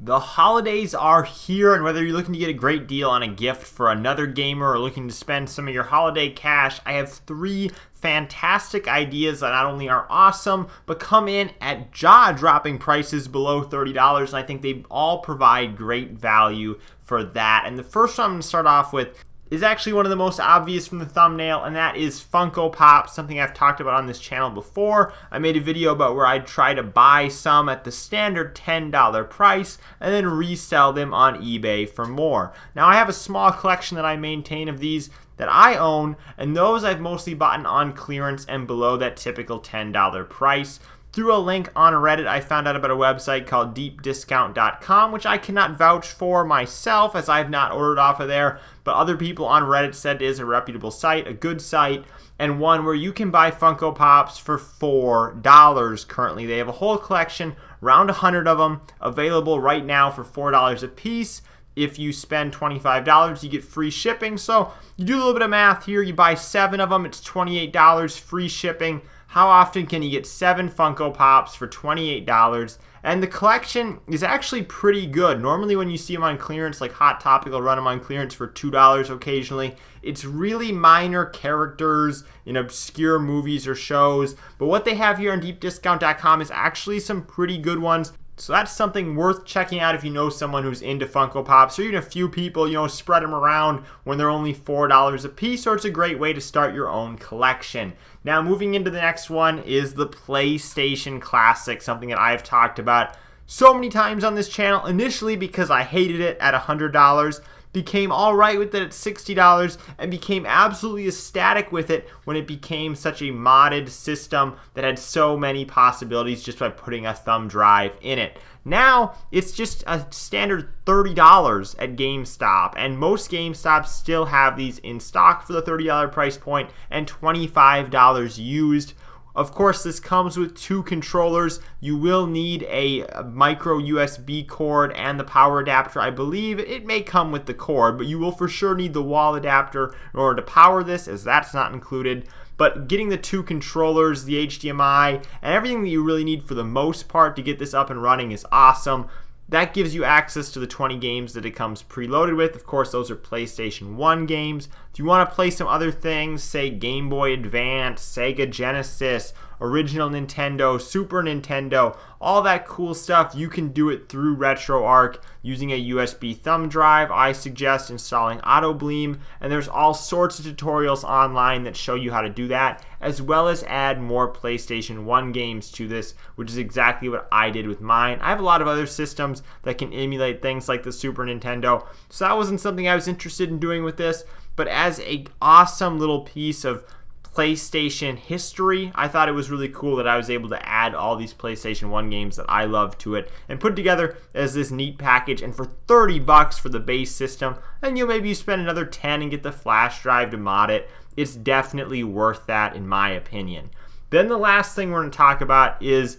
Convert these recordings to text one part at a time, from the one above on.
The holidays are here, and whether you're looking to get a great deal on a gift for another gamer or looking to spend some of your holiday cash, I have 3 fantastic ideas that not only are awesome, but come in at jaw-dropping prices below $30, and I think they all provide great value for that. And the first one I'm going to start off with is actually one of the most obvious from the thumbnail, and that is Funko Pops, something I've talked about on this channel before. I made a video about where I'd try to buy some at the standard $10 price and then resell them on eBay for more. Now, I have a small collection that I maintain of these that I own, and those I've mostly bought on clearance and below that typical $10 price. Through a link on Reddit, I found out about a website called deepdiscount.com, which I cannot vouch for myself as I've not ordered off of there, but other people on Reddit said it is a reputable site, a good site, and one where you can buy Funko Pops for $4 currently. They have a whole collection, around 100 of them, available right now for $4 a piece. If you spend $25, you get free shipping. So you do a little bit of math here. You buy 7 of them, it's $28, free shipping. How often can you get 7 Funko Pops for $28? And the collection is actually pretty good. Normally when you see them on clearance, like Hot Topic will run them on clearance for $2 occasionally. It's really minor characters in obscure movies or shows. But what they have here on deepdiscount.com is actually some pretty good ones. So that's something worth checking out if you know someone who's into Funko Pops, or even a few people, spread them around when they're only $4 a piece, or it's a great way to start your own collection. Now, moving into the next one is the PlayStation Classic, something that I've talked about so many times on this channel, initially because I hated it at $100, became all right with it at $60, and became absolutely ecstatic with it when it became such a modded system that had so many possibilities just by putting a thumb drive in it. Now, it's just a standard $30 at GameStop, and most GameStops still have these in stock for the $30 price point and $25 used. Of course, this comes with 2 controllers. You will need a micro USB cord and the power adapter. I believe it may come with the cord, but you will for sure need the wall adapter in order to power this, as that's not included. But getting the 2 controllers, the HDMI, and everything that you really need for the most part to get this up and running is awesome. That gives you access to the 20 games that it comes preloaded with. Of course, those are PlayStation 1 games. If you want to play some other things, say Game Boy Advance, Sega Genesis, original Nintendo, Super Nintendo, all that cool stuff, you can do it through Retroarch using a USB thumb drive. I suggest installing AutoBleem, and there's all sorts of tutorials online that show you how to do that, as well as add more PlayStation 1 games to this, which is exactly what I did with mine. I have a lot of other systems that can emulate things like the Super Nintendo, so that wasn't something I was interested in doing with this, but as an awesome little piece of PlayStation history, I thought it was really cool that I was able to add all these PlayStation 1 games that I love to it and put it together as this neat package. And for $30 for the base system, and maybe you spend another $10 and get the flash drive to mod it, it's definitely worth that in my opinion. Then the last thing we're going to talk about is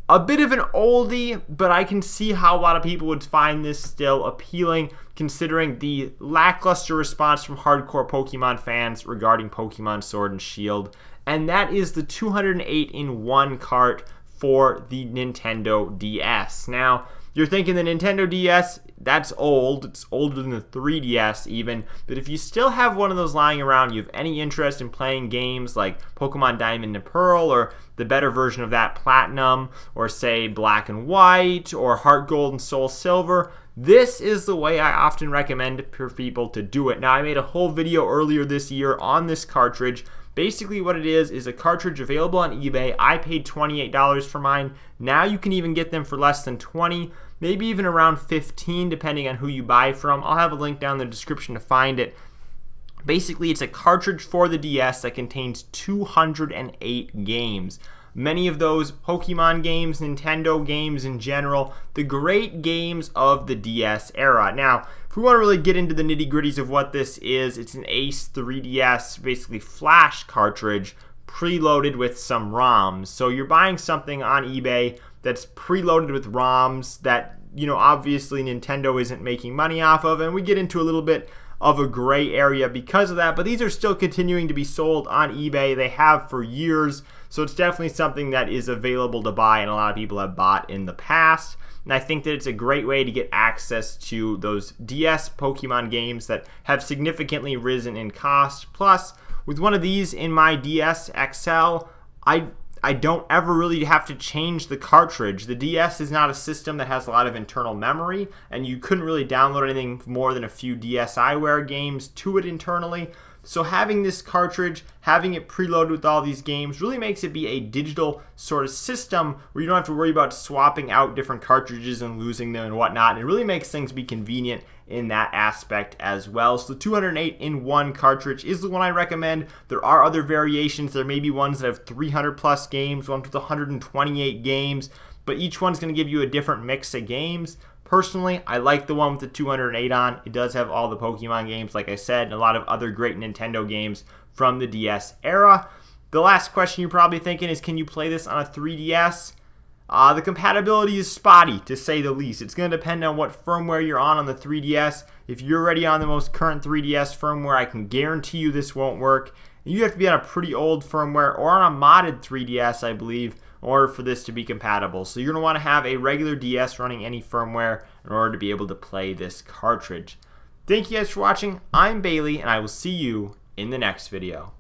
a bit of an oldie, but I can see how a lot of people would find this still appealing considering the lackluster response from hardcore Pokemon fans regarding Pokemon Sword and Shield, and that is the 208-in-1 cart for the Nintendo DS. Now, you're thinking the Nintendo DS, that's old. It's older than the 3DS even. But if you still have one of those lying around, you have any interest in playing games like Pokemon Diamond and Pearl, or the better version of that, Platinum, or say Black and White, or Heart Gold and Soul Silver, this is the way I often recommend for people to do it. Now, I made a whole video earlier this year on this cartridge. Basically what it is a cartridge available on eBay. I paid $28 for mine. Now you can even get them for less than $20, maybe even around $15 depending on who you buy from. I'll have a link down in the description to find it. Basically, it's a cartridge for the DS that contains 208 games. Many of those Pokemon games, Nintendo games in general, the great games of the DS era. Now, if we want to really get into the nitty-gritties of what this is, it's an Ace 3DS, basically flash cartridge, preloaded with some ROMs. So you're buying something on eBay that's preloaded with ROMs that, obviously Nintendo isn't making money off of, and we get into a little bit of a gray area because of that, but these are still continuing to be sold on eBay. They have for years, so it's definitely something that is available to buy, and a lot of people have bought in the past. and I think that it's a great way to get access to those DS Pokemon games that have significantly risen in cost. Plus, with one of these in my DS XL, I don't ever really have to change the cartridge. The DS is not a system that has a lot of internal memory, and you couldn't really download anything more than a few DSiWare games to it internally. So having this cartridge, having it preloaded with all these games, really makes it be a digital sort of system where you don't have to worry about swapping out different cartridges and losing them and whatnot. It really makes things be convenient in that aspect as well. So the 208 in 1 cartridge is the one I recommend. There are other variations. There may be ones that have 300 plus games, ones with 128 games, but each one's going to give you a different mix of games. Personally, I like the one with the 208 on. It does have all the Pokemon games, like I said, and a lot of other great Nintendo games from the DS era. The last question you're probably thinking is, can you play this on a 3DS? The compatibility is spotty, to say the least. It's going to depend on what firmware you're on the 3DS. If you're already on the most current 3DS firmware, I can guarantee you this won't work. You have to be on a pretty old firmware or on a modded 3DS, I believe, in order for this to be compatible. So you're going to want to have a regular DS running any firmware in order to be able to play this cartridge. Thank you guys for watching. I'm Bailey, and I will see you in the next video.